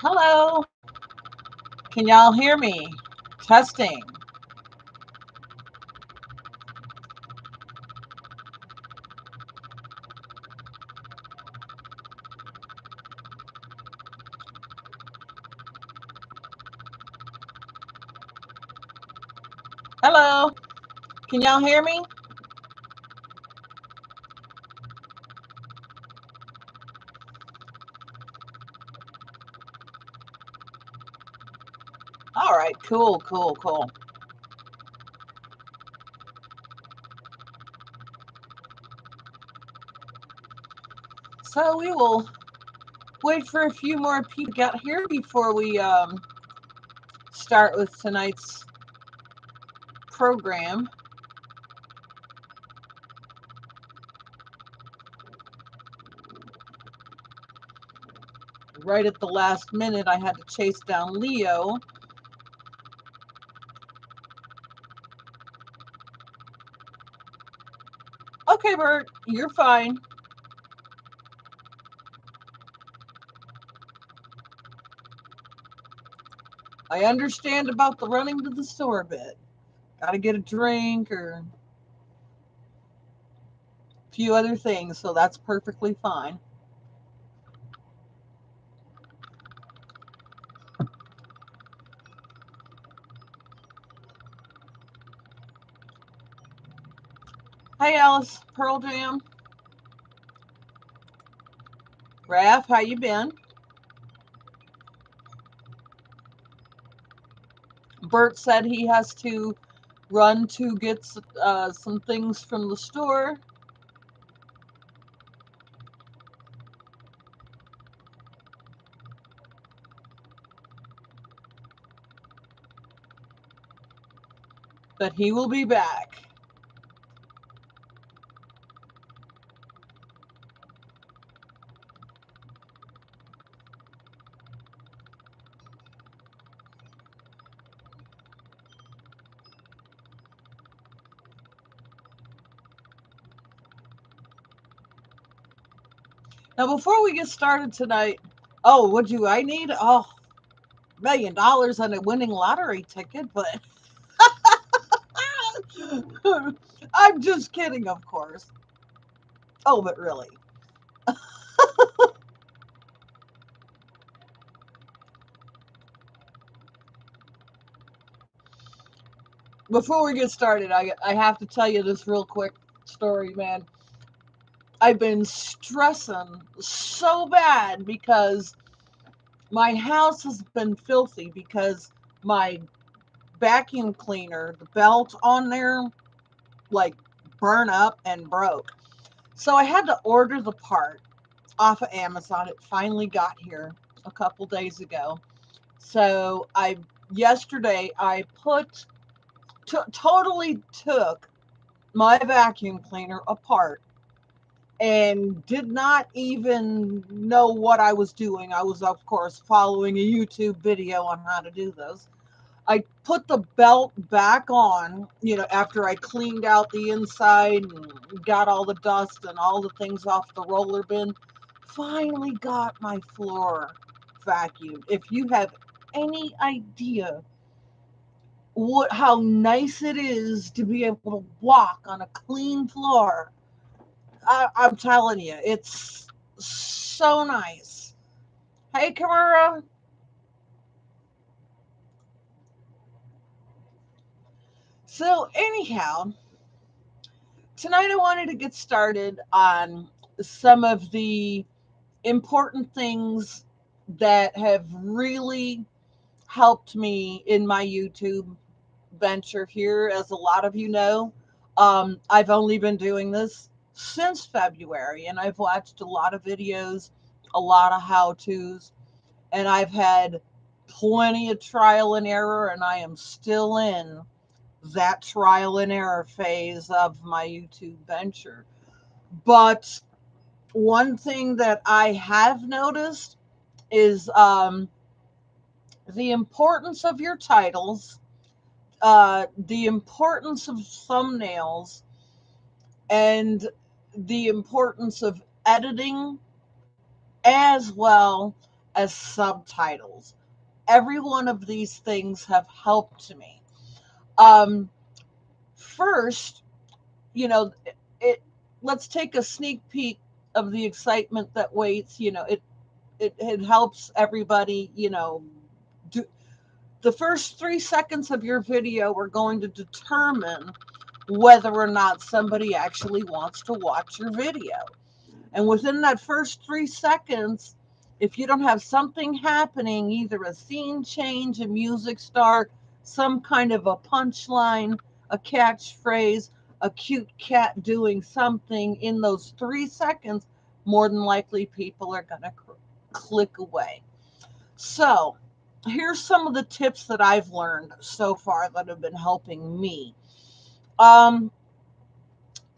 Hello, can y'all hear me? Testing. Hello, can y'all hear me? All right, cool, cool, cool. So we will wait for a few more people to get here before we start with tonight's program. Right at the last minute, I had to chase down Leo. Okay, Bert, you're fine. I understand about the running to the store bit. Gotta get a drink or a few other things, so that's perfectly fine. Hey, Alice, Pearl Jam. Raph, how you been? Bert said he has to run to get some things from the store. But he will be back. Now, before we get started tonight, oh, what do I need? Oh, $1 million on a winning lottery ticket, but I'm just kidding, of course. Oh, but really. Before we get started, I have to tell you this real quick story, man. I've been stressing so bad because my house has been filthy because my vacuum cleaner, the belt on there, like burn up and broke. So I had to order the part off of Amazon. It finally got here a couple days ago. So yesterday I totally took my vacuum cleaner apart and did not even know what I was doing. I was, of course, following a YouTube video on how to do this. I put the belt back on, after I cleaned out the inside and got all the dust and all the things off the roller bin. Finally got my floor vacuumed. If you have any idea how nice it is to be able to walk on a clean floor, I'm telling you, it's so nice. Hey, Kamara. So, anyhow, tonight I wanted to get started on some of the important things that have really helped me in my YouTube venture here. As a lot of you know, I've only been doing this since February, and I've watched a lot of videos, a lot of how-tos, and I've had plenty of trial and error, and I am still in that trial and error phase of my YouTube venture. But one thing that I have noticed is the importance of your titles, the importance of thumbnails, and the importance of editing, as well as subtitles. Every one of these things have helped me. Um, First, you know, it let's take a sneak peek of the excitement that waits. It helps everybody, do the first 3 seconds of your video are going to determine whether or not somebody actually wants to watch your video. And within that first 3 seconds, if you don't have something happening, either a scene change, a music start, some kind of a punchline, a catchphrase, a cute cat doing something in those 3 seconds, more than likely people are going to click away. So, here's some of the tips that I've learned so far that have been helping me. Um,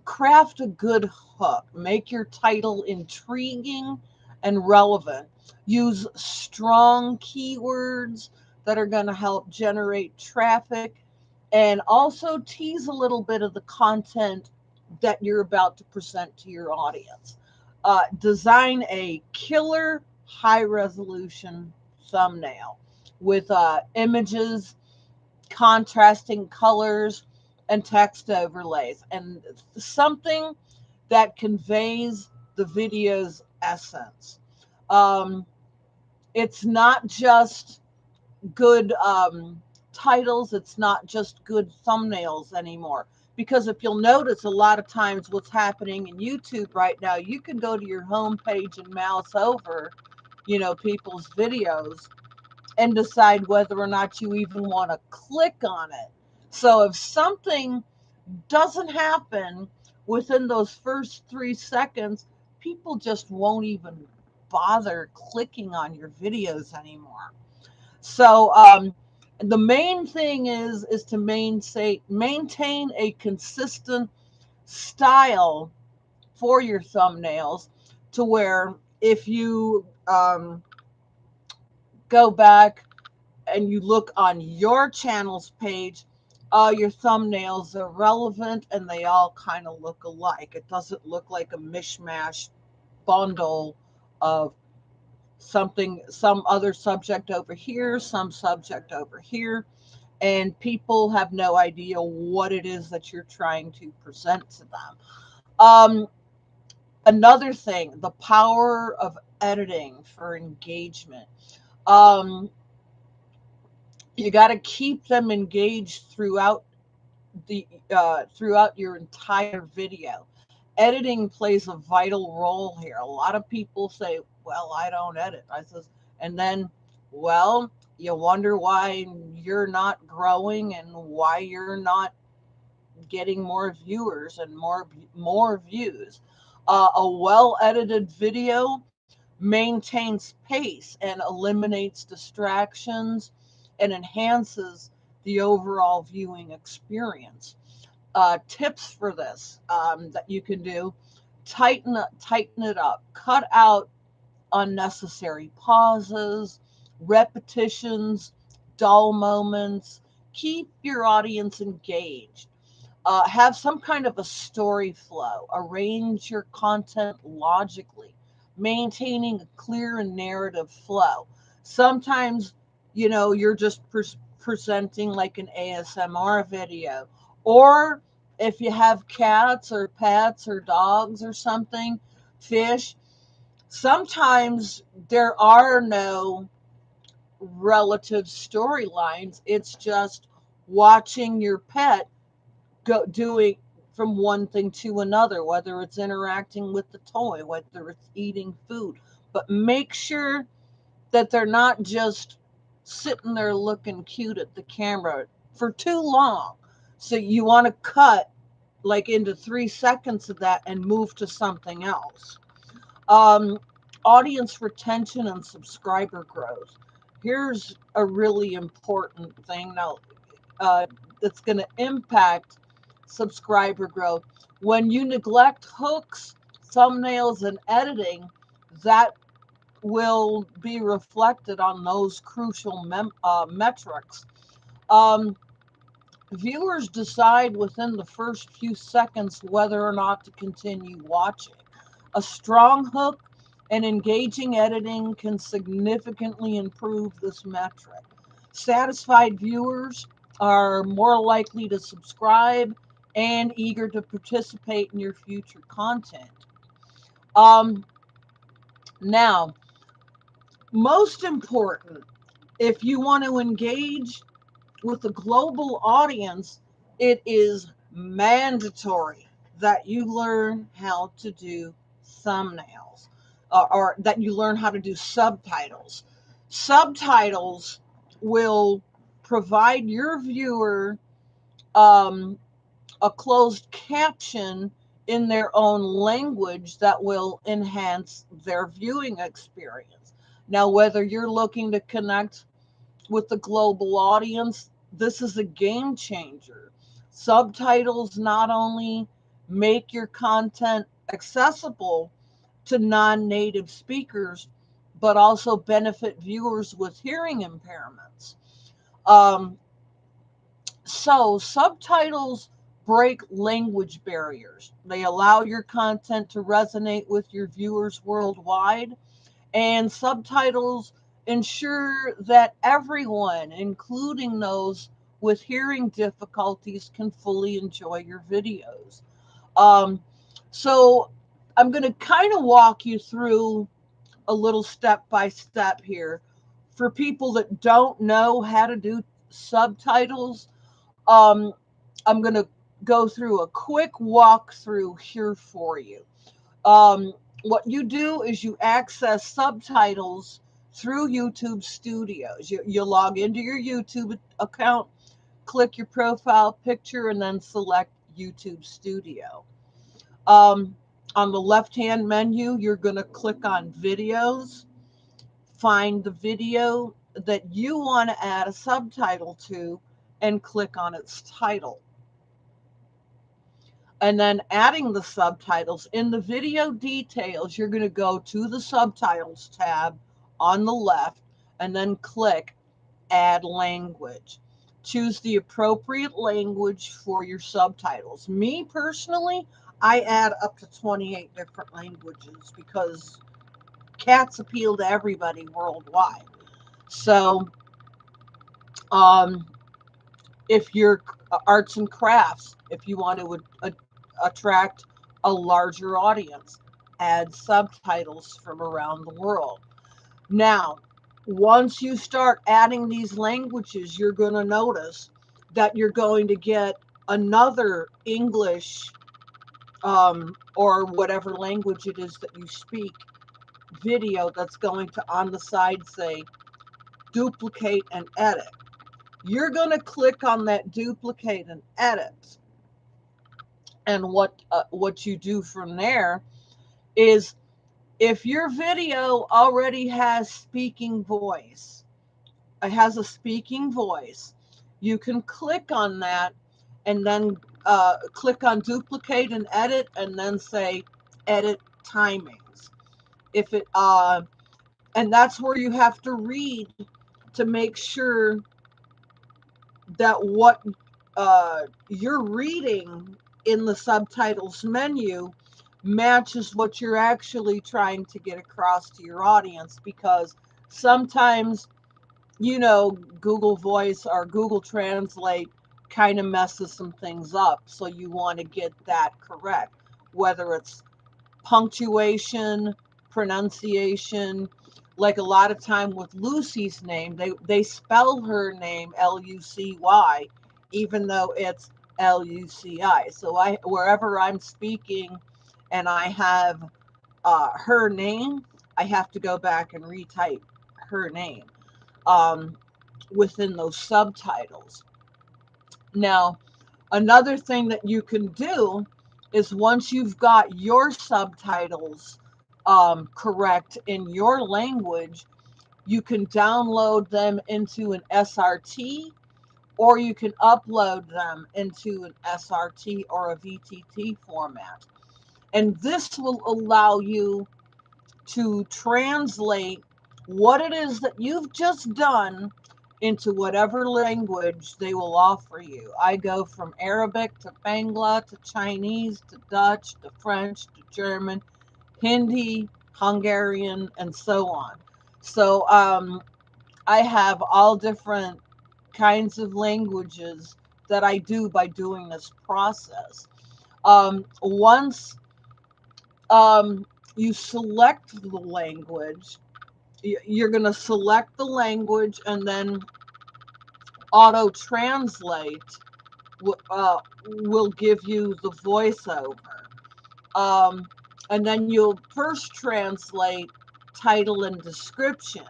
Craft a good hook. Make your title intriguing and relevant. Use strong keywords that are going to help generate traffic, and also tease a little bit of the content that you're about to present to your audience. Design a killer high resolution thumbnail with images, contrasting colors, and text overlays, and something that conveys the video's essence. Um, it's not just good titles, it's not just good thumbnails anymore. Because if you'll notice, a lot of times what's happening in YouTube right now, you can go to your home page and mouse over, people's videos and decide whether or not you even want to click on it. So if something doesn't happen within those first 3 seconds, people just won't even bother clicking on your videos anymore. So the main thing is to maintain a consistent style for your thumbnails, to where if you go back and you look on your channel's page, your thumbnails are relevant and they all kind of look alike. It doesn't look like a mishmash bundle of something, some other subject over here, some subject over here, and people have no idea what it is that you're trying to present to them. Another thing, the power of editing for engagement. Um, you got to keep them engaged throughout your entire video. Editing plays a vital role here. A lot of people say, "Well, I don't edit." I says, and then, well, you wonder why you're not growing and why you're not getting more viewers and more views. A well edited video maintains pace and eliminates distractions and enhances the overall viewing experience. Tips for this that you can do: tighten it up, cut out unnecessary pauses, repetitions, dull moments. Keep your audience engaged. Have some kind of a story flow. Arrange your content logically, maintaining a clear and narrative flow. Sometimes, you're just presenting like an ASMR video. Or if you have cats or pets or dogs or something, fish, sometimes there are no relative storylines. It's just watching your pet go doing from one thing to another, whether it's interacting with the toy, whether it's eating food. But make sure that they're not just sitting there looking cute at the camera for too long. So you want to cut like into 3 seconds of that and move to something else. Um, Audience retention and subscriber growth. Here's a really important thing now, that's going to impact subscriber growth. When you neglect hooks, thumbnails, and editing, that will be reflected on those crucial metrics. Um, Viewers decide within the first few seconds whether or not to continue watching. A strong hook and engaging editing can significantly improve this metric. Satisfied viewers are more likely to subscribe and eager to participate in your future content. Um, Now, most important, if you want to engage with a global audience, it is mandatory that you learn how to do thumbnails, or that you learn how to do subtitles. Subtitles will provide your viewer um, a closed caption in their own language that will enhance their viewing experience. Now, whether you're looking to connect with the global audience, this is a game changer. Subtitles not only make your content accessible to non native speakers, but also benefit viewers with hearing impairments. Um, so, subtitles break language barriers. They allow your content to resonate with your viewers worldwide, and subtitles ensure that everyone, including those with hearing difficulties, can fully enjoy your videos. Um, so, I'm going to kind of walk you through a little step by step here for people that don't know how to do subtitles. um, I'm going to go through a quick walkthrough here for you. Um, what you do is you access subtitles through YouTube Studios. You log into your YouTube account, click your profile picture, and then select YouTube Studio. Um, on the left hand menu, you're going to click on videos, find the video that you want to add a subtitle to, and click on its title. And then adding the subtitles in the video details, you're going to go to the subtitles tab on the left and then click add language. Choose the appropriate language for your subtitles. Me personally, I add up to 28 different languages because cats appeal to everybody worldwide. So, um, if you're arts and crafts, if you want to attract a larger audience, add subtitles from around the world. Now, once you start adding these languages, you're going to notice that you're going to get another English, or whatever language it is that you speak, video that's going to on the side say duplicate and edit. You're going to click on that duplicate and edit. And what you do from there is, if your video already has speaking voice, it has a speaking voice, you can click on that and then click on duplicate and edit, and then say edit timings. If it and that's where you have to read to make sure that what you're reading in the subtitles menu matches what you're actually trying to get across to your audience, because sometimes, Google Voice or Google Translate kind of messes some things up. So you want to get that correct, whether it's punctuation, pronunciation. Like a lot of time with Lucy's name, they spell her name Lucy, even though it's Luci. So wherever I'm speaking and I have her name, I have to go back and retype her name um, within those subtitles. Now, another thing that you can do is, once you've got your subtitles correct in your language, you can download them into an SRT, or you can upload them into an SRT or a VTT format. And this will allow you to translate what it is that you've just done into whatever language they will offer you. I go from Arabic to Bangla to Chinese to Dutch to French to German, Hindi, Hungarian, and so on. So I have all different kinds of languages that I do by doing this process. Once you select the language, you're going to select the language and then auto translate will give you the voiceover. Um, and then you'll first translate title and description.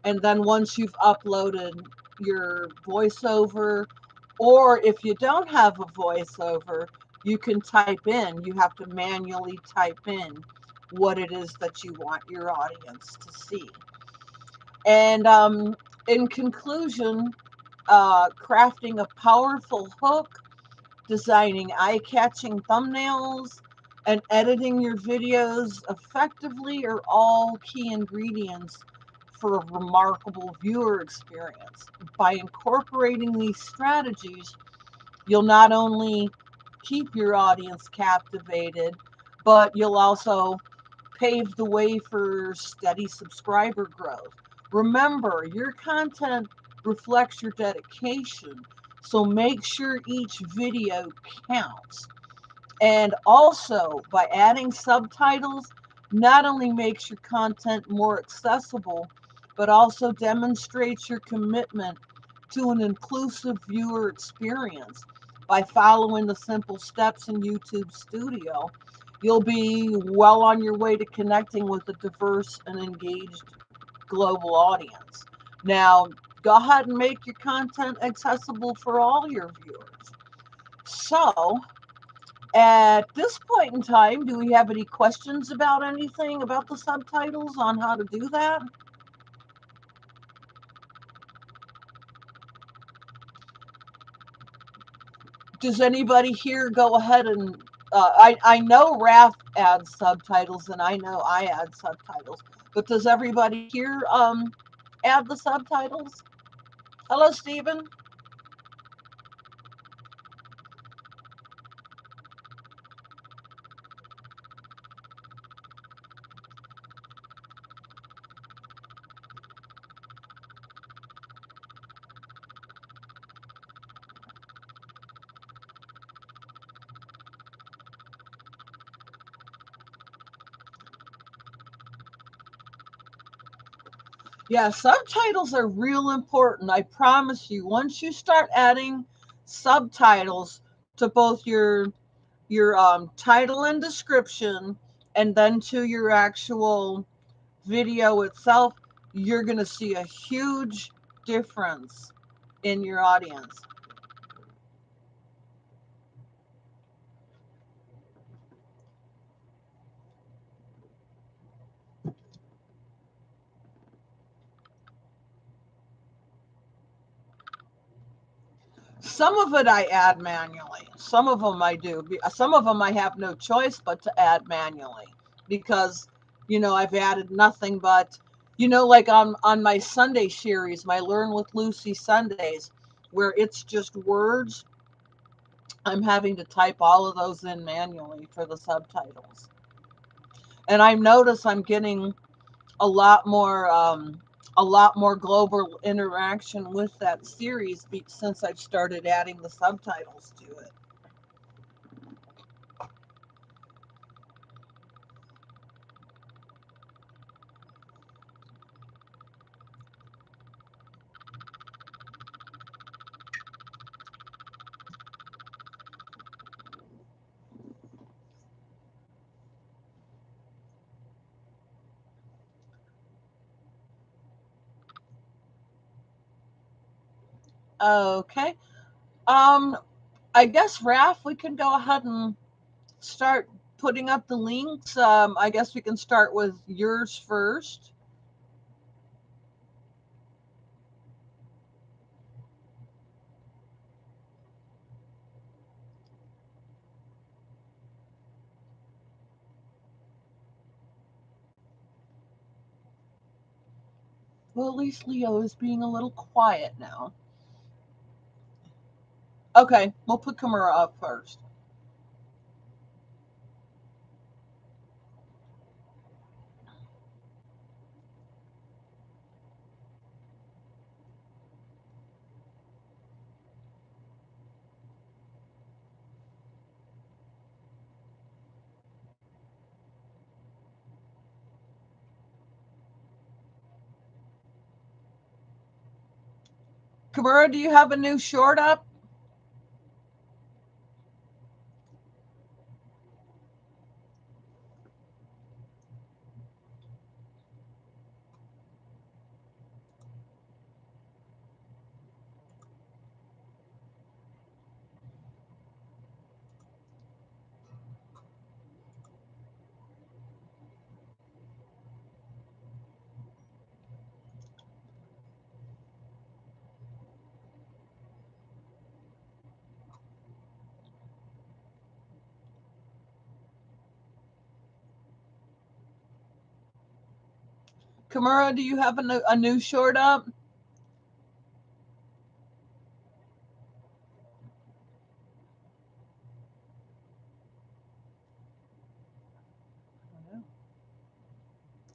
And then once you've uploaded your voiceover, or if you don't have a voiceover, you can type in, you have to manually type in what it is that you want your audience to see. And in conclusion, crafting a powerful hook, designing eye-catching thumbnails, and editing your videos effectively are all key ingredients for a remarkable viewer experience. By incorporating these strategies, you'll not only keep your audience captivated, but you'll also pave the way for steady subscriber growth. Remember, your content reflects your dedication, so make sure each video counts. And also, by adding subtitles, not only makes your content more accessible, but also demonstrates your commitment to an inclusive viewer experience. By following the simple steps in YouTube Studio, you'll be well on your way to connecting with a diverse and engaged global audience. Now, go ahead and make your content accessible for all your viewers. So, at this point in time, do we have any questions about anything about the subtitles on how to do that? Does anybody here go ahead and I know Raph adds subtitles and I know I add subtitles, but does everybody here add the subtitles? Hello, Stephen. Yeah, subtitles are real important. I promise you. Once you start adding subtitles to both your title and description, and then to your actual video itself, you're going to see a huge difference in your audience. Some of it I add manually. Some of them I do. Some of them I have no choice but to add manually because, I've added nothing but, like on my Sunday series, my Learn with Luci Sundays, where it's just words, I'm having to type all of those in manually for the subtitles. And I notice I'm getting a lot more global interaction with that series since I've started adding the subtitles to it. Okay. Um, I guess, Raph, we can go ahead and start putting up the links. I guess we can start with yours first. Well, at least Leo is being a little quiet now. Okay, we'll put Kamura up first. Kimura, do you have a new short up? Kimura, do you have a new short up?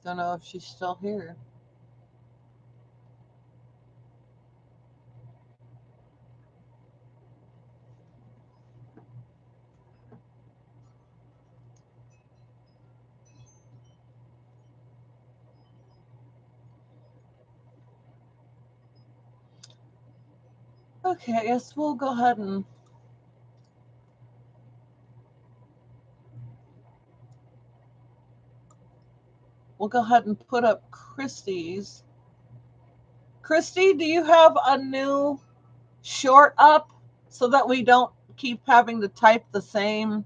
Don't know if she's still here. Okay, I guess we'll go ahead and put up Christie's. Christy, do you have a new short up so that we don't keep having to type the same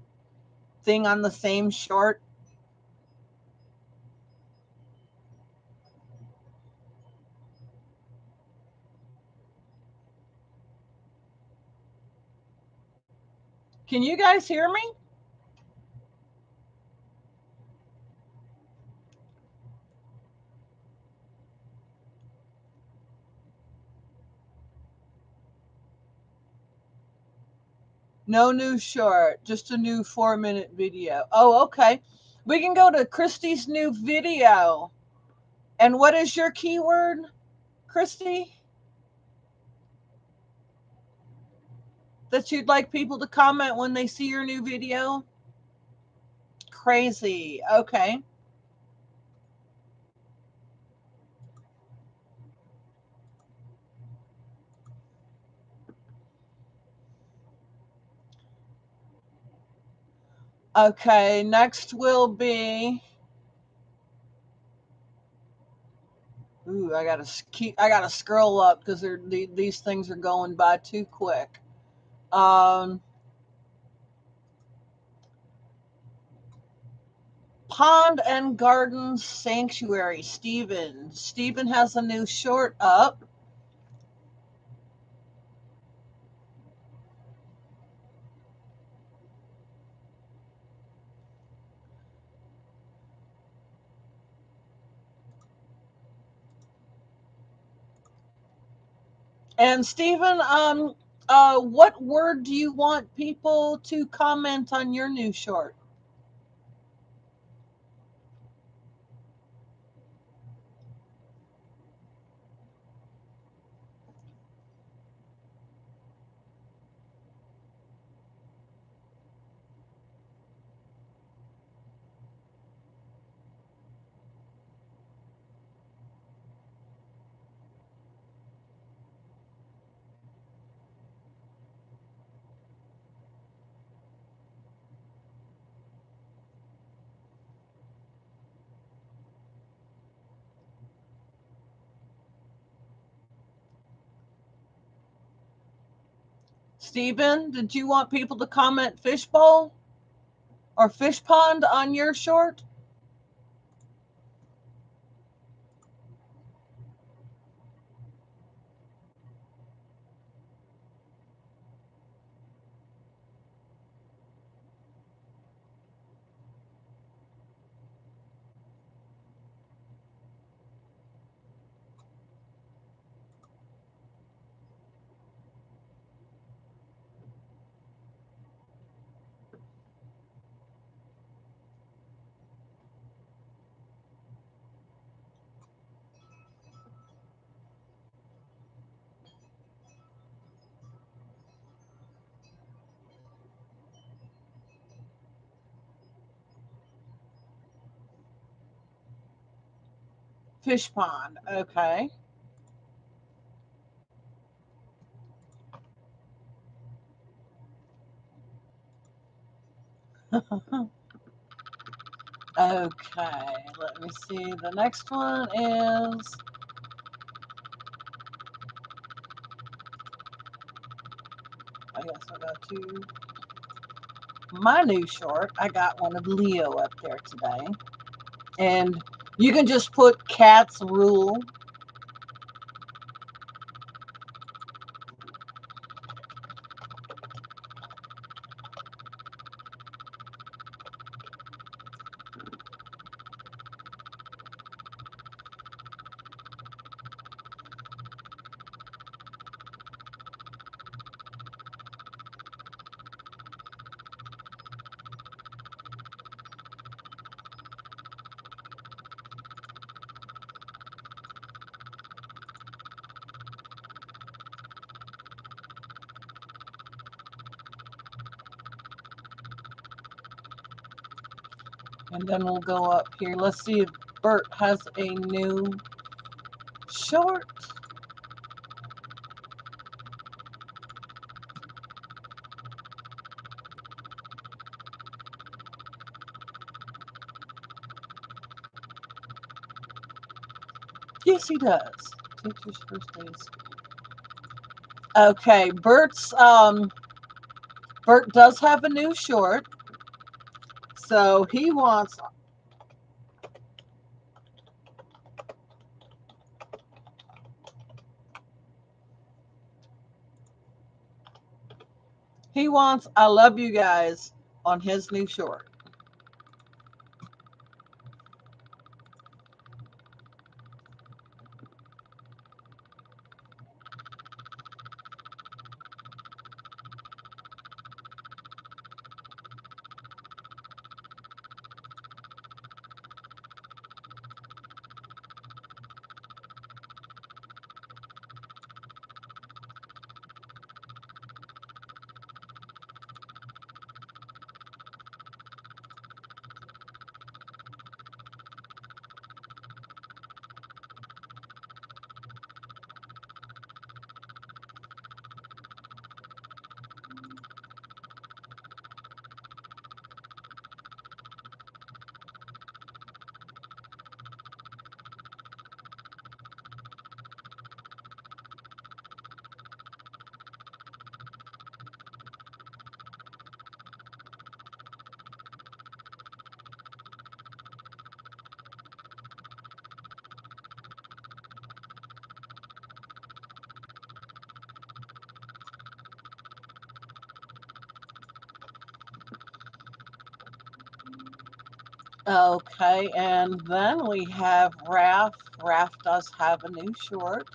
thing on the same short? Can you guys hear me? No new short, just a new 4-minute video. Oh, okay. We can go to Christy's new video. And what is your keyword, Christy, that you'd like people to comment when they see your new video? Crazy. Okay. Okay, next will be. Ooh, I gotta scroll up because these things are going by too quick. Um, Pond and Garden Sanctuary, Stephen. Stephen has a new short up. And Stephen, what word do you want people to comment on your new short? Stephen, did you want people to comment fishbowl or fish pond on your short? Fish pond. Okay. Okay, let me see. The next one is, I guess I'll go to my new short. I got one of Leo up there today. And you can just put Cat's Rule. And then we'll go up here. Let's see if Bert has a new short. Yes, he does. Teacher's first day of school. Okay, Bert does have a new short. So he wants I love you guys on his new short. Okay, and then we have Raph. Raph does have a new short.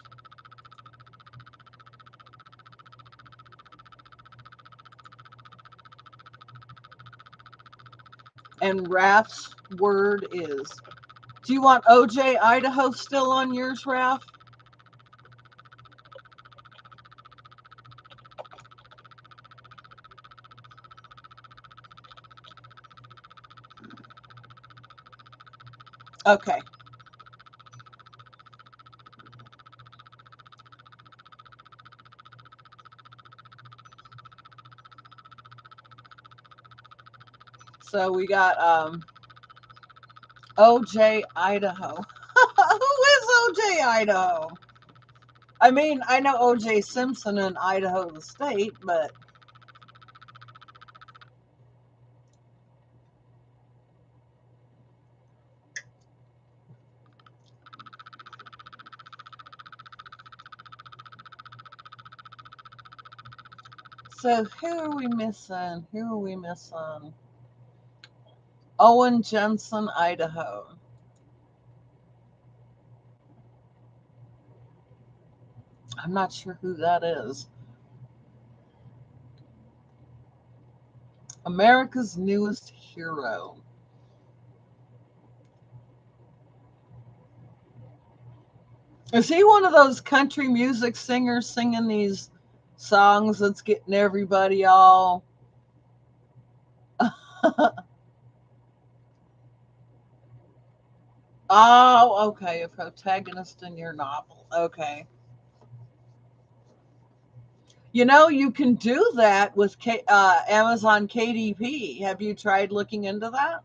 And Raph's word is, do you want OJ Idaho still on yours, Raph? Okay. So we got OJ Idaho. Who is OJ Idaho? I mean, I know OJ Simpson in Idaho the state, but so who are we missing? Who are we missing? Owen Jensen, Idaho. I'm not sure who that is. America's newest hero. Is he one of those country music singers singing these songs that's getting everybody all? Oh, okay. A protagonist in your novel. Okay. You know, you can do that with Amazon KDP. Have you tried looking into that?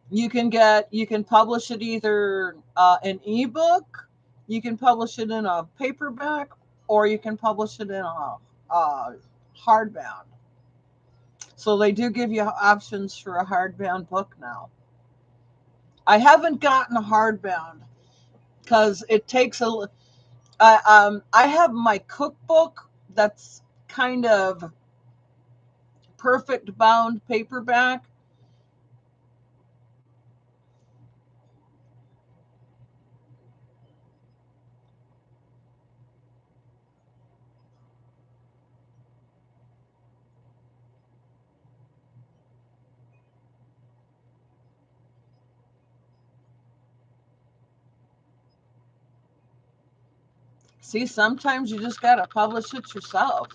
You can publish it either an ebook, you can publish it in a paperback, or you can publish it in a hardbound. So they do give you options for a hardbound book now. I haven't gotten a hardbound because it takes I have my cookbook that's kind of perfect bound paperback. See, sometimes you just gotta publish it yourself.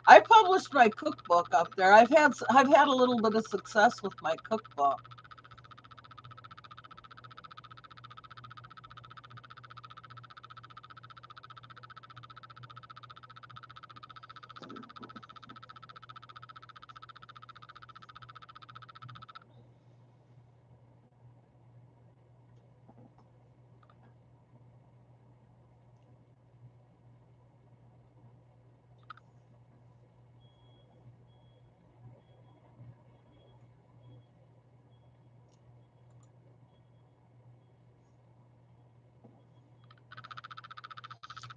I published my cookbook up there. I've had a little bit of success with my cookbook.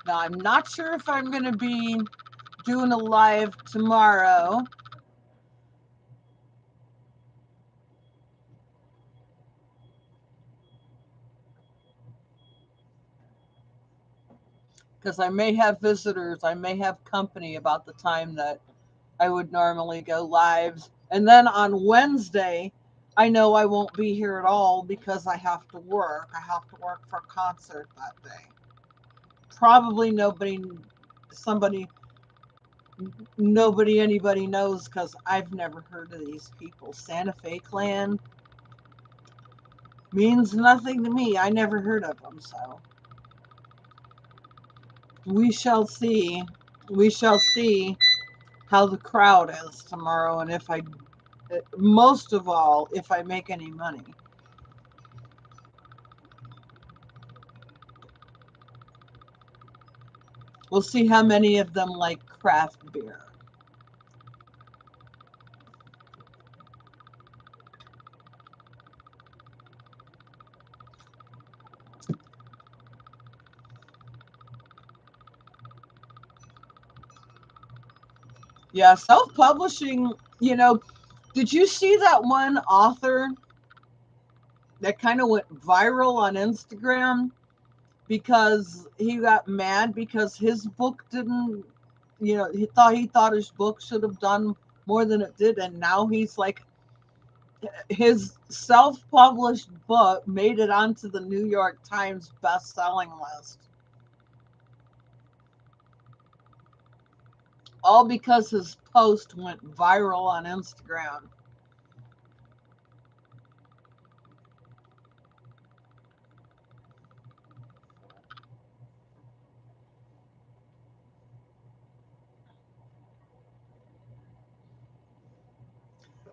Now I'm not sure if I'm gonna be doing a live tomorrow because I may have visitors. I may have company about the time that I would normally go live. And then on Wednesday, I know I won't be here at all because I have to work. I have to work for a concert that day. Probably somebody, anybody knows because I've never heard of these people. Santa Fe Clan means nothing to me. I never heard of them. So we shall see. We shall see how the crowd is tomorrow and if I, most of all, if I make any money. We'll see how many of them like craft beer. Yeah, self publishing, did you see that one author that kind of went viral on Instagram because he got mad because his book didn't, he thought his book should have done more than it did, and now he's like, his self-published book made it onto the New York Times best-selling list, all because his post went viral on Instagram.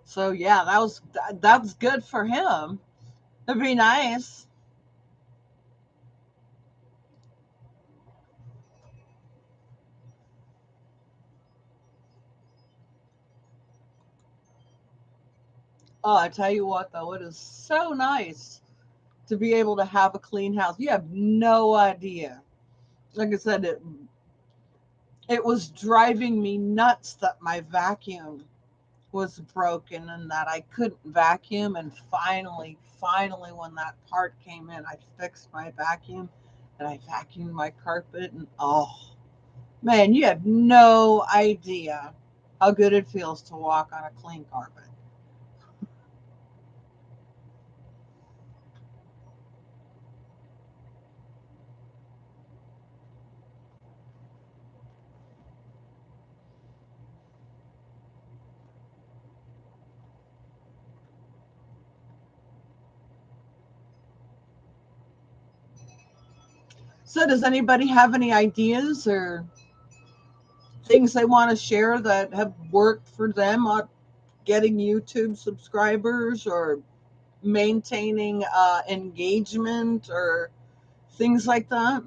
So yeah, that's good for him. It'd be nice. Oh, I tell you what though, it is so nice to be able to have a clean house. You have no idea. Like I said, it was driving me nuts that my vacuum was broken and that I couldn't vacuum. And finally, when that part came in, I fixed my vacuum and I vacuumed my carpet. And oh, man, you have no idea how good it feels to walk on a clean carpet. So does anybody have any ideas or things they want to share that have worked for them on getting YouTube subscribers or maintaining engagement or things like that?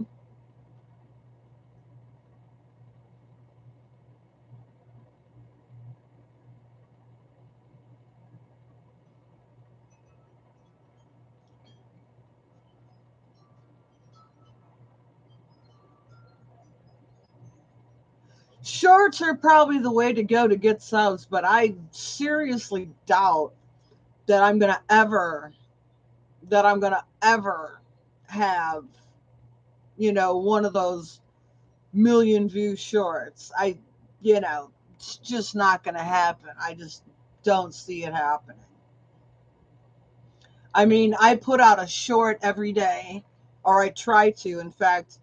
Shorts are probably the way to go to get subs, but I seriously doubt that I'm gonna ever have, one of those million view shorts. It's just not gonna happen. I just don't see it happening. I mean, I put out a short every day, or I try to. In fact,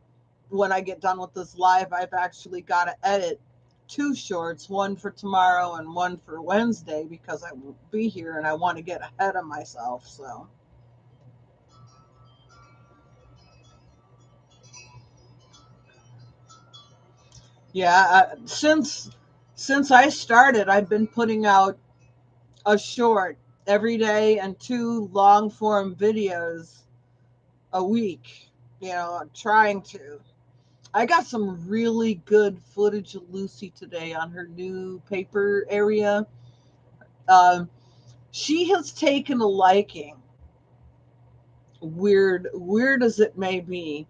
when I get done with this live, I've actually got to edit two shorts, one for tomorrow and one for Wednesday, because I won't be here and I want to get ahead of myself. So, yeah, since I started, I've been putting out a short every day and two long form videos a week. I'm trying to. I got some really good footage of Lucy today on her new paper area. Um, she has taken a liking, weird as it may be.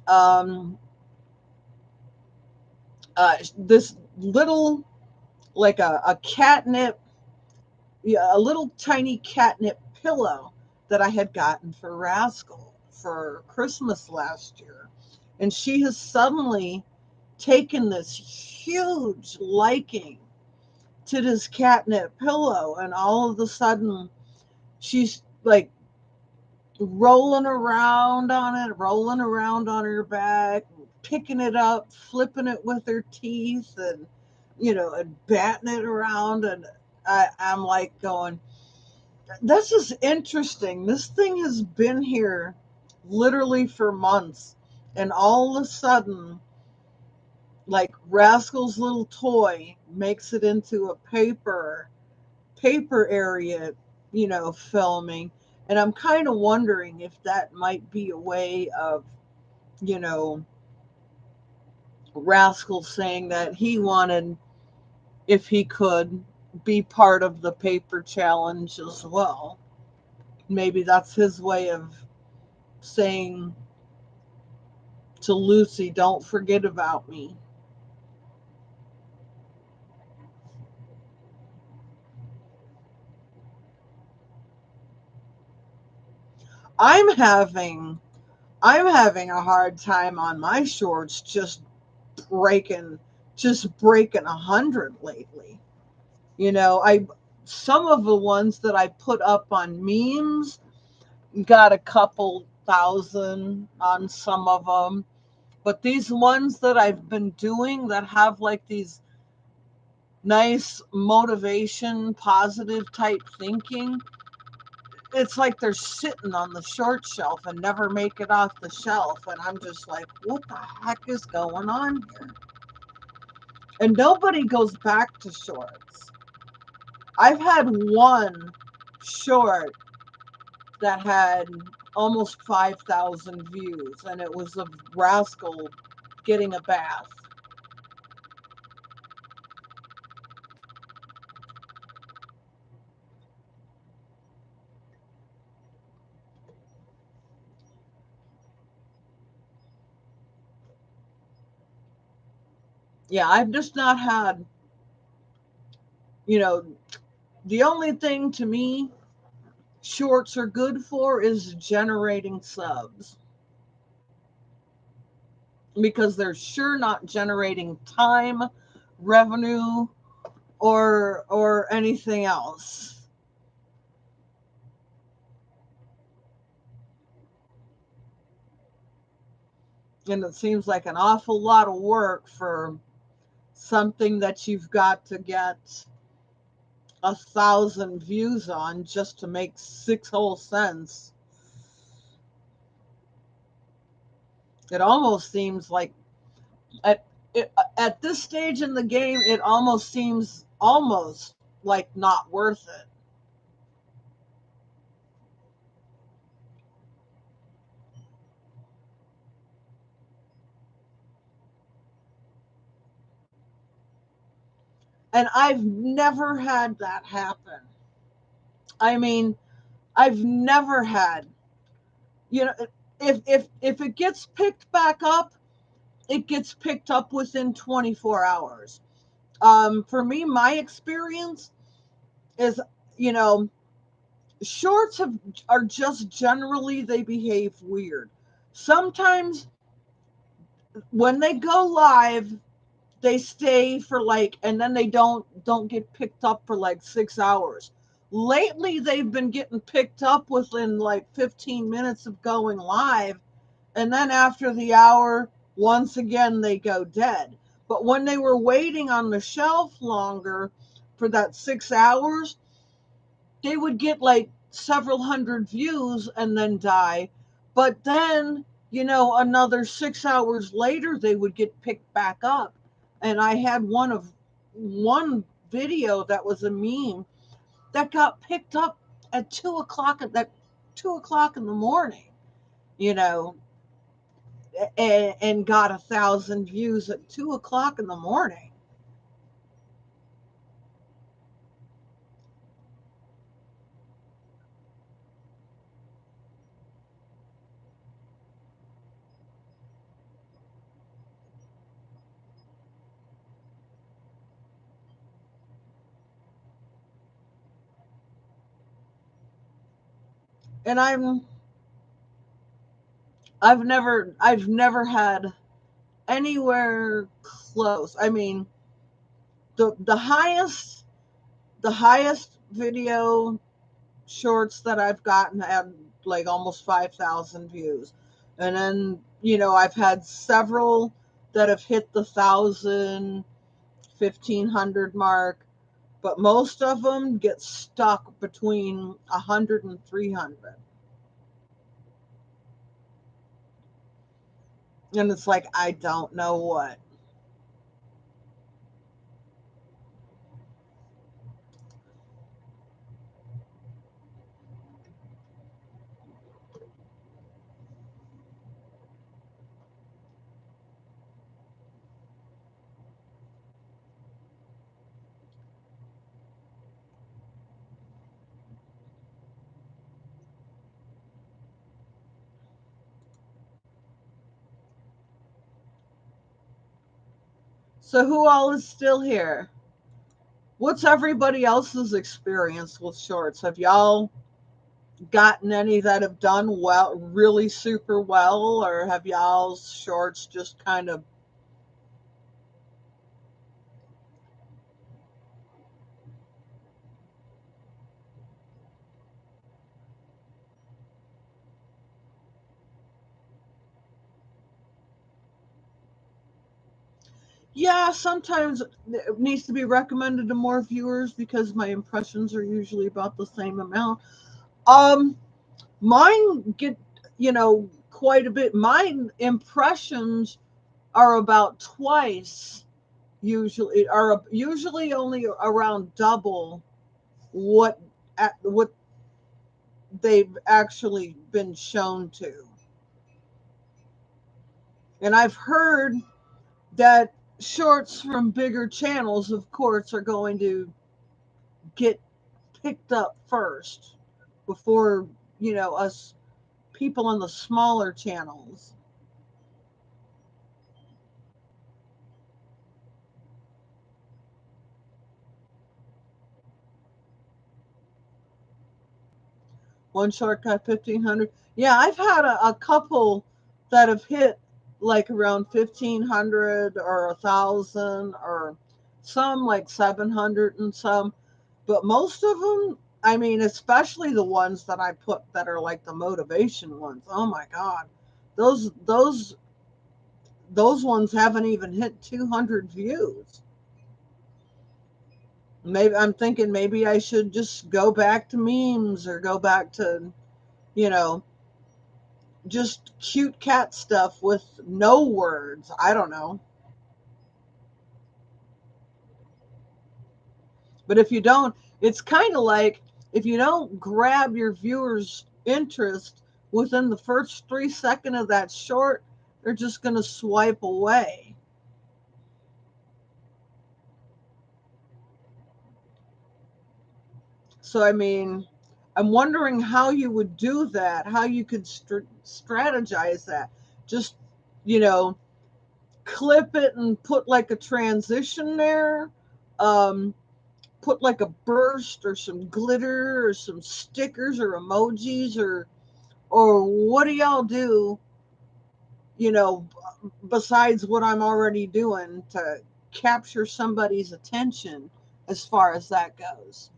Um, this little, like a catnip, yeah, a little tiny catnip pillow that I had gotten for Rascal for Christmas last year. And she has suddenly taken this huge liking to this catnip pillow. And all of a sudden, she's like rolling around on her back, picking it up, flipping it with her teeth, and batting it around. And I'm like going, this is interesting. This thing has been here literally for months. And all of a sudden, like Rascal's little toy makes it into a paper area, filming. And I'm kind of wondering if that might be a way of, you know, Rascal saying that he wanted, if he could, be part of the paper challenge as well. Maybe that's his way of saying to Lucy, don't forget about me. I'm having I'm having a hard time on my shorts breaking breaking 100 lately. I some of the ones that I put up on memes got a couple thousand on some of them, but these ones that I've been doing that have like these nice motivation, positive type thinking, it's like they're sitting on the short shelf and never make it off the shelf. And I'm just like, what the heck is going on here? And nobody goes back to shorts. I've had one short that had almost 5,000 views, and it was of Rascal getting a bath. Yeah, I've just not had, you know, the only thing to me shorts are good for is generating subs, because they're sure not generating time, revenue, or anything else. And it seems like an awful lot of work for something that you've got to get 1,000 views on just to make 6 whole cents. It almost seems like at at this stage in the game, it almost seems almost like not worth it. And I've never had that happen. I mean, I've never had, you know, if it gets picked back up, it gets picked up within 24 hours. For me, my experience is, you know, shorts are just generally, they behave weird. Sometimes when they go live, they stay for like, and then they don't get picked up for like 6 hours. Lately they've been getting picked up within like 15 minutes of going live, and then after the hour, once again they go dead. But when they were waiting on the shelf longer for that 6 hours, they would get like several hundred views and then die. But then, you know, another 6 hours later, they would get picked back up. And I had one video that was a meme that got picked up at 2 o'clock at that 2 o'clock in the morning, you know, and got 1,000 views at 2 o'clock in the morning. And I've never had anywhere close. I mean, the highest video shorts that I've gotten had like almost 5,000 views. And then, you know, I've had several that have hit the 1,000, 1,500 mark, but most of them get stuck between 100 and 300. And it's like, I don't know what. So, who all is still here? What's everybody else's experience with shorts? Have y'all gotten any that have done well, really super well, or have y'all's shorts just kind of yeah, sometimes it needs to be recommended to more viewers because my impressions are usually about the same amount. Um, Mine get, you know, quite a bit. My impressions are about twice, usually only around double what what they've actually been shown to. And I've heard that shorts from bigger channels, of course, are going to get picked up first before, you know, us people on the smaller channels. One shortcut 1,500. Yeah, I've had a couple that have hit like around 1,500 or 1,000, or some like 700 and some. But most of them, I mean, especially the ones that I put that are like the motivation ones. Oh my God, those those those ones haven't even hit 200 views. Maybe I'm thinking maybe I should just go back to memes or go back to, you know, just cute cat stuff with no words. I don't know. But if you don't, it's kind of like if you don't grab your viewers' interest within the first 3 seconds of that short, they're just going to swipe away. So, I mean, I'm wondering how you would do that, how you could strategize that. Just, you know, clip it and put like a transition there. Um, put like a burst or some glitter or some stickers or emojis, or what do y'all do, you know, besides what I'm already doing to capture somebody's attention as far as that goes?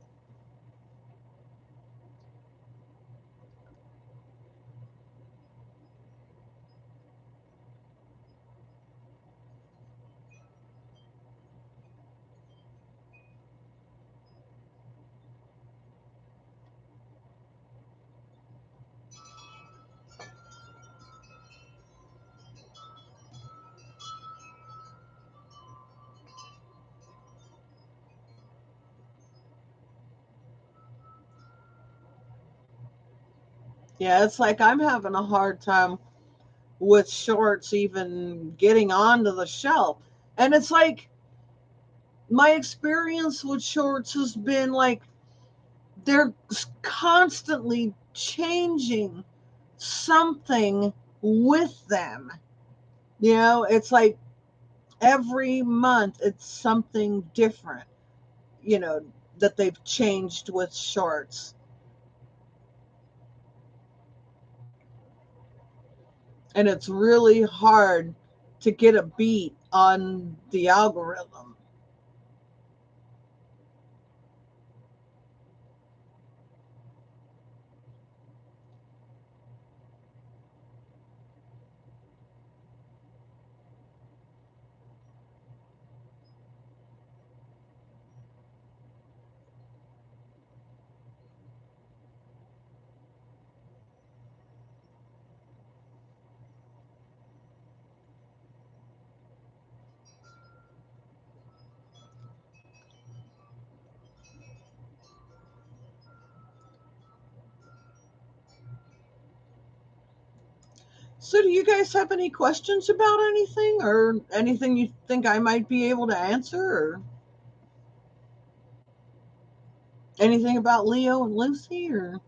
Yeah, it's like I'm having a hard time with shorts even getting onto the shelf. And it's like my experience with shorts has been like they're constantly changing something with them. You know, it's like every month it's something different, you know, that they've changed with shorts. And it's really hard to get a beat on the algorithm. So, do you guys have any questions about anything or anything you think I might be able to answer or anything about Leo and Lucy or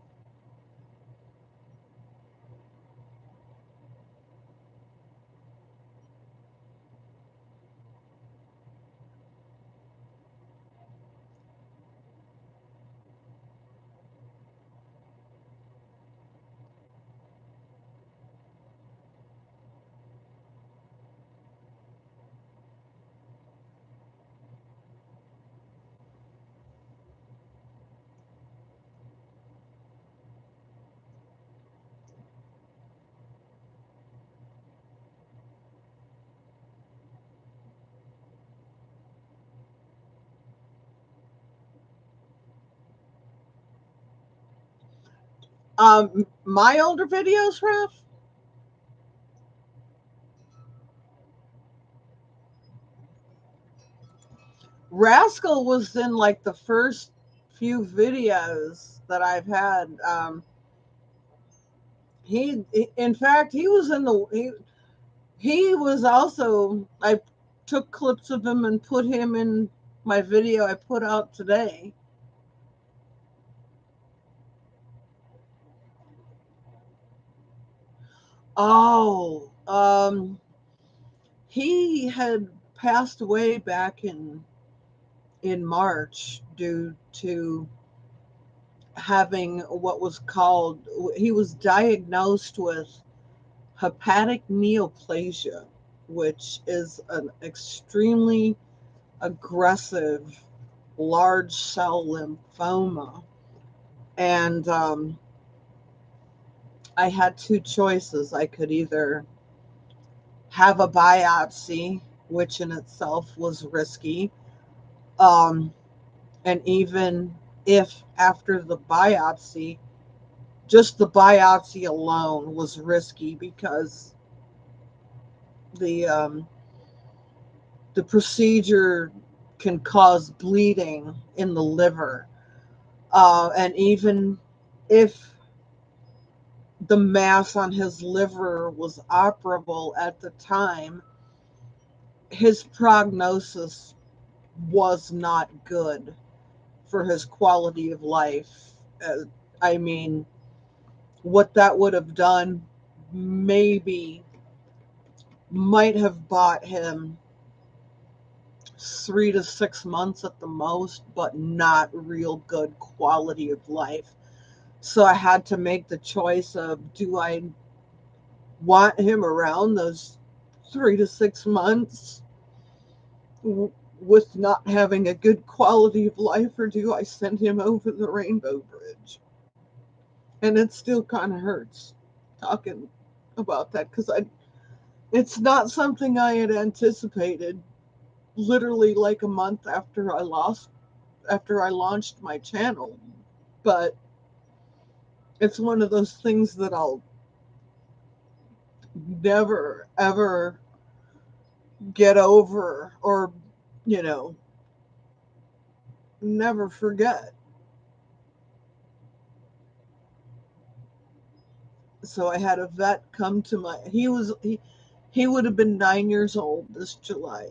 my older videos, Raf? Rascal was in like the first few videos that I've had. In fact, he was in he was also, I took clips of him and put him in my video I put out today. Oh, he had passed away back in March due to having what was called, he was diagnosed with hepatic neoplasia, which is an extremely aggressive large cell lymphoma. And I had two choices. I could either have a biopsy, which in itself was risky. And even if after the biopsy just the biopsy alone was risky because the um, the procedure can cause bleeding in the liver, and even if the mass on his liver was operable at the time, his prognosis was not good for his quality of life. Uh, I mean, what that would have done maybe might have bought him 3 to 6 months at the most, but not real good quality of life. So I had to make the choice of, do I want him around those 3 to 6 months with not having a good quality of life, or do I send him over the rainbow bridge? And it still kind of hurts talking about that because it's not something I had anticipated. Literally, like a month after I launched my channel, but it's one of those things that I'll never ever get over, or you know never forget. So I had a vet come to my he would have been 9 years old this July.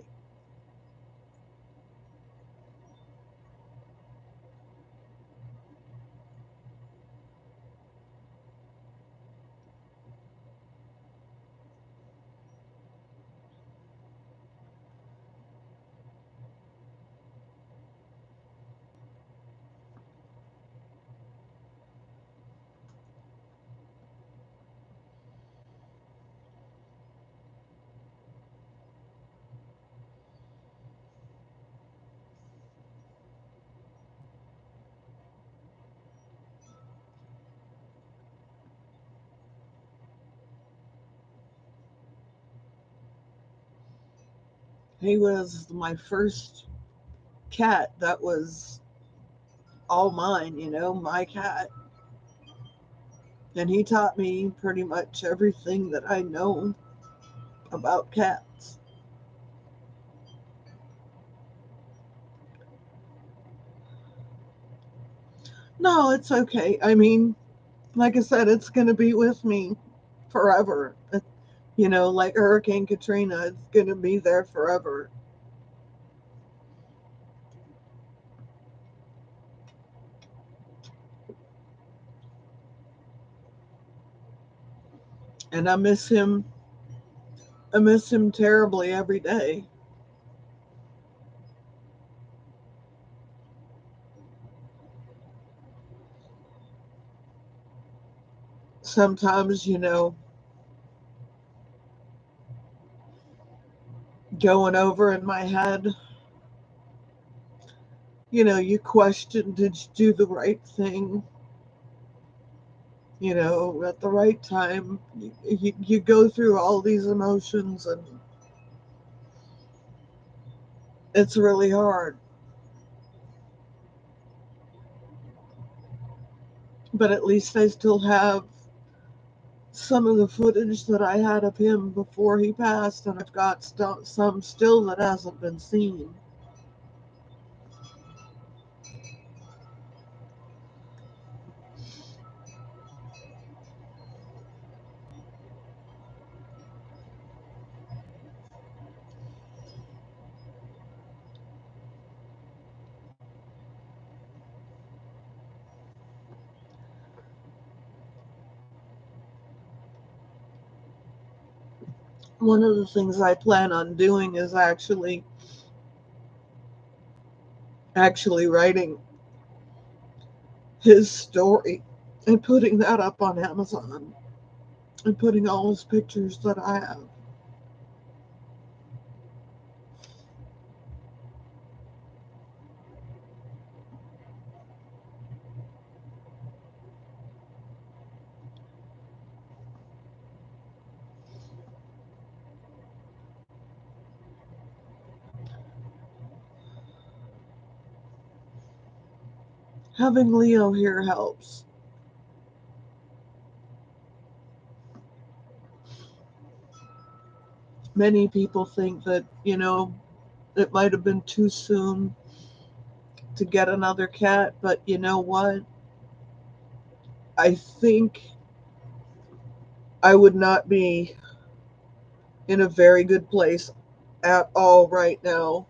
He was my first cat that was all mine, my cat. And he taught me pretty much everything that I know about cats. No, it's okay. I mean, like I said, it's going to be with me forever. Like Hurricane Katrina, it's going to be there forever. And I miss him. I miss him terribly every day. Sometimes, going over in my head, you question, did you do the right thing? At the right time. You go through all these emotions, and it's really hard. But at least I still have some of the footage that I had of him before he passed, and I've got some still that hasn't been seen. One of the things I plan on doing is actually writing his story and putting that up on Amazon, and putting all his pictures that I have. Having Leo here helps. many people think that, it might have been too soon to get another cat, but you know what? I think I would not be in a very good place at all right now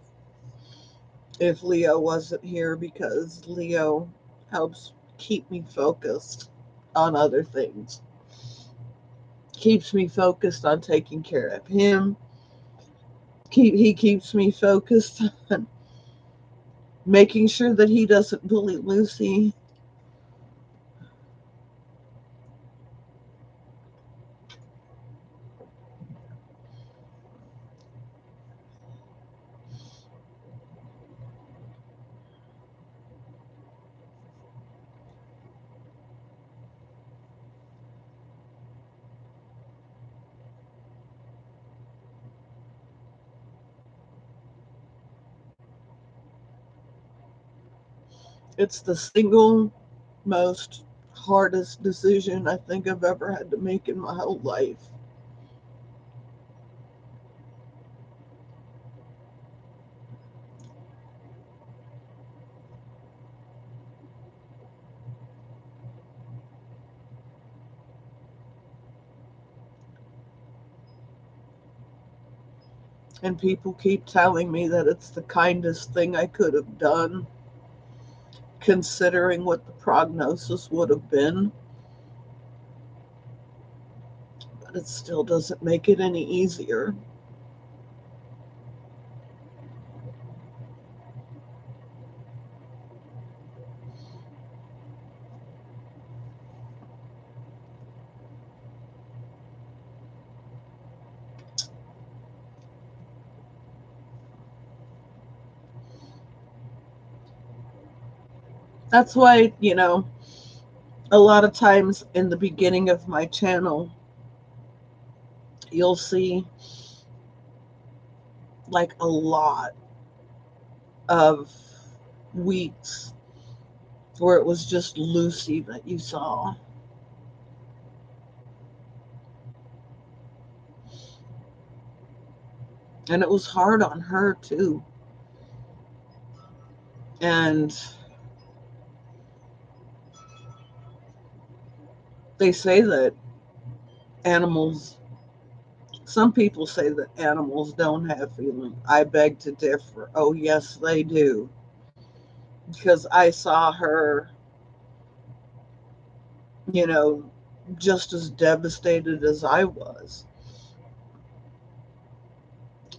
if Leo wasn't here, because Leo helps keep me focused on other things. Keeps me focused on taking care of him. He keeps me focused on making sure that he doesn't bully Lucy. It's the single most hardest decision I think I've ever had to make in my whole life. And people keep telling me that it's the kindest thing I could have done, considering what the prognosis would have been. But it still doesn't make it any easier. That's why, a lot of times in the beginning of my channel, you'll see like a lot of weeks where it was just Lucy that you saw. And it was hard on her too. And they say that animals, some people say that animals don't have feeling. I beg to differ. Oh, yes, they do. Because I saw her, you know, just as devastated as I was.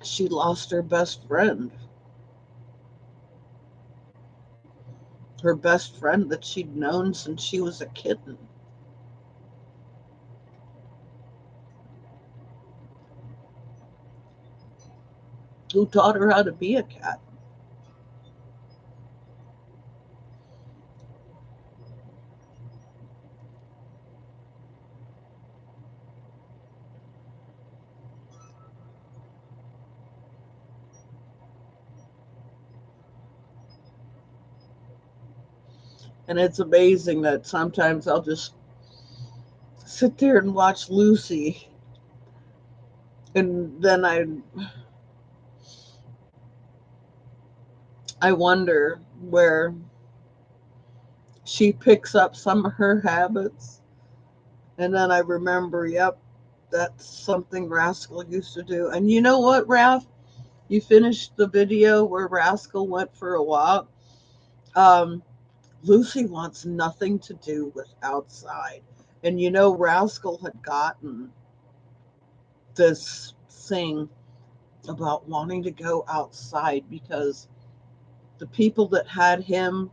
She lost her best friend, her best friend that she'd known since she was a kitten. Who taught her how to be a cat. And it's amazing that sometimes I'll just sit there and watch Lucy, and then I wonder where she picks up some of her habits. And then I remember, yep, that's something Rascal used to do. And you know what, Raph? You finished the video where Rascal went for a walk. Um, Lucy wants nothing to do with outside. And Rascal had gotten this thing about wanting to go outside because the people that had him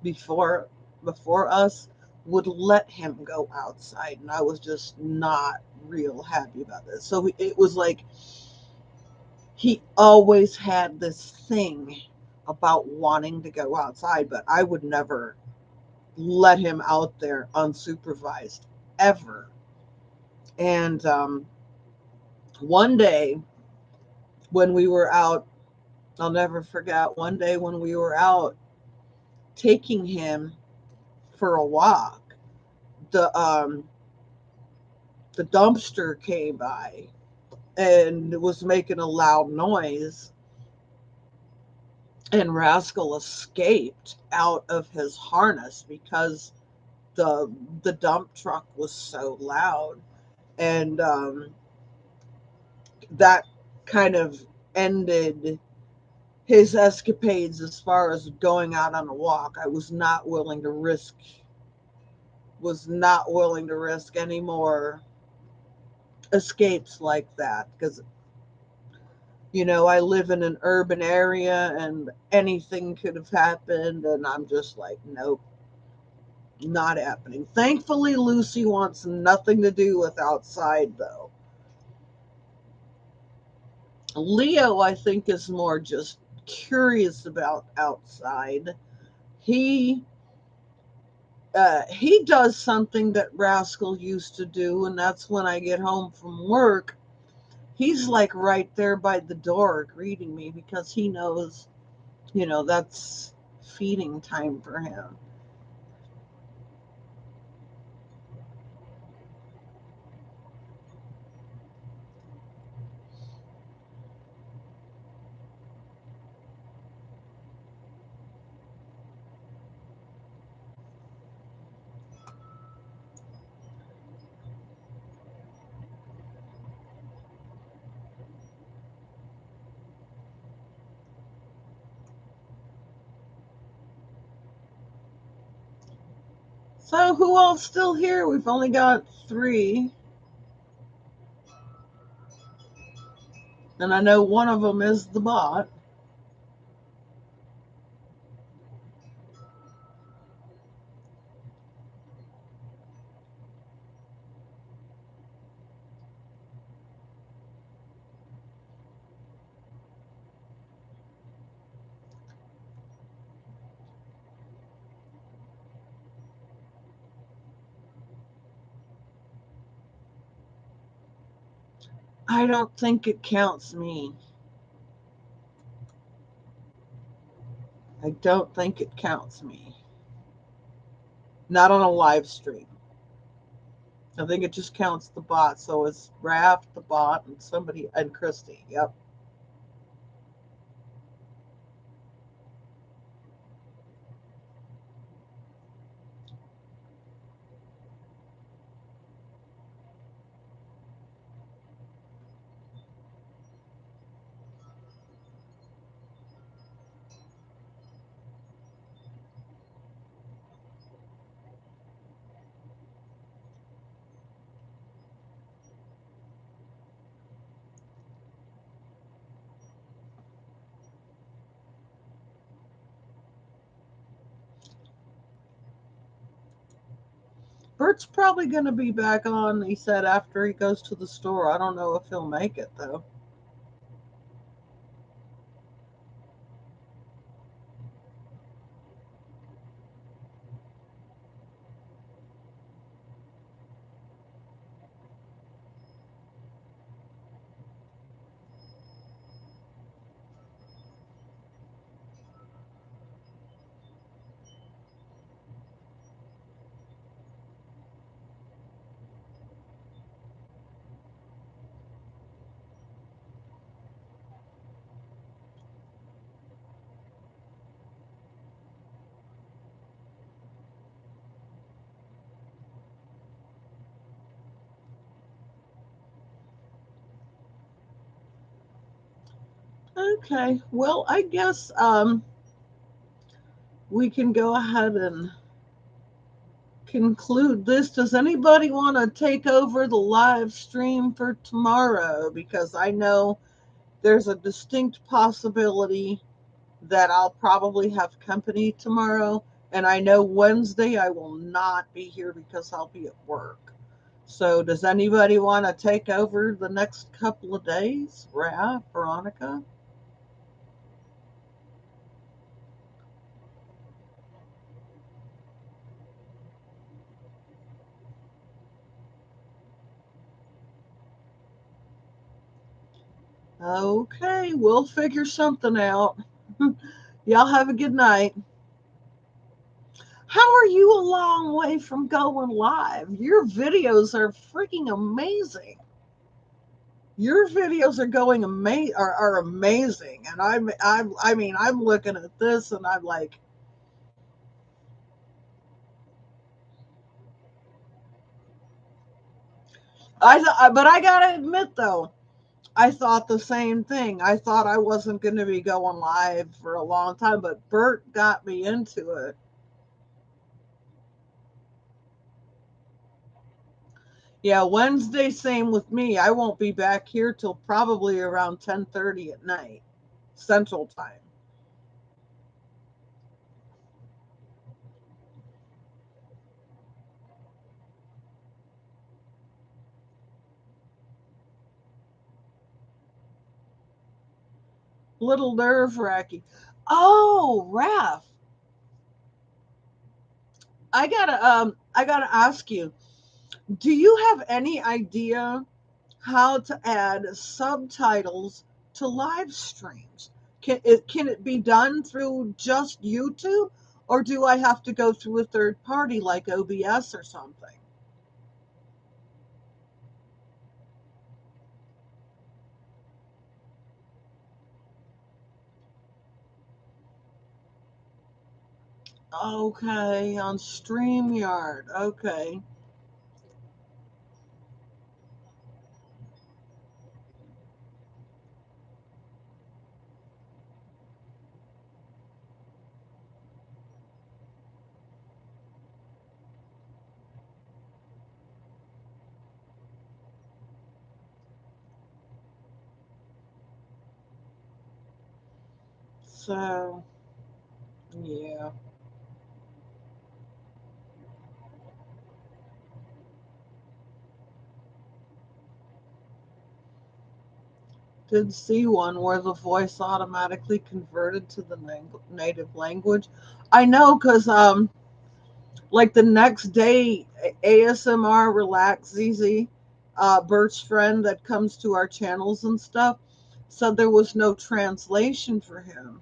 before before us would let him go outside, and I was just not real happy about this. So it was like he always had this thing about wanting to go outside, but I would never let him out there unsupervised ever. And one day when we were out, I'll never forget one day when we were out taking him for a walk, the the dumpster came by, and was making a loud noise, and Rascal escaped out of his harness because the dump truck was so loud. And that kind of ended his escapades as far as going out on a walk. I was not willing to risk any more escapes like that, because I live in an urban area and anything could have happened, and I'm just like, nope, not happening. Thankfully, Lucy wants nothing to do with outside, though. Leo, I think, is more just curious about outside. He he does something that Rascal used to do, and that's when I get home from work. He's like right there by the door greeting me because he knows, that's feeding time for him. So who all's still here? We've only got three, and I know one of them is the bot. I don't think it counts me. I don't think it counts me. Not on a live stream. I think it just counts the bot. So it's Raph, the bot, and somebody, and Christy. Yep. Bert's probably going to be back on, he said, after he goes to the store. I don't know if he'll make it, though. Okay. Well, I guess we can go ahead and conclude this. Does anybody want to take over the live stream for tomorrow? Because I know there's a distinct possibility that I'll probably have company tomorrow. And I know Wednesday I will not be here because I'll be at work. So, does anybody want to take over the next couple of days? Raph, Veronica? Okay, we'll figure something out. Y'all have a good night. How are you a long way from going live? Your videos are freaking amazing. Your videos are going are amazing, and I mean I'm looking at this and I'm like, but I gotta admit though, I thought the same thing. I thought I wasn't going to be going live for a long time, but Bert got me into it. Yeah, Wednesday, same with me. I won't be back here till probably around 10:30 at night, Central Time. Little nerve wracking. Oh, Raph, I gotta ask you. Do you have any idea how to add subtitles to live streams? Can it be done through just YouTube, or do I have to go through a third party like OBS or something? Okay, on StreamYard. Okay. So, yeah. Did see one where the voice automatically converted to the native language. I know because like the next day, ASMR Relax ZZ, Bert's friend that comes to our channels and stuff, said there was no translation for him.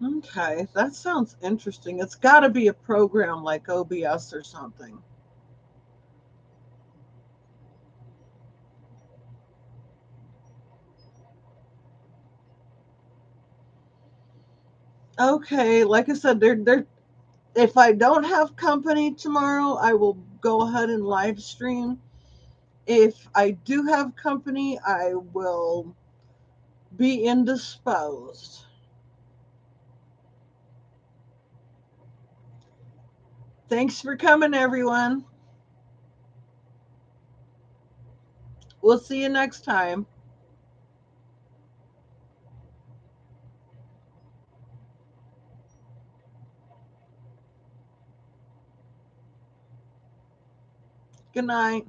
Okay, that sounds interesting. It's got to be a program like OBS or something. Okay, like I said, if I don't have company tomorrow, I will go ahead and live stream. If I do have company, I will be indisposed. Thanks for coming, everyone. We'll see you next time. Good night.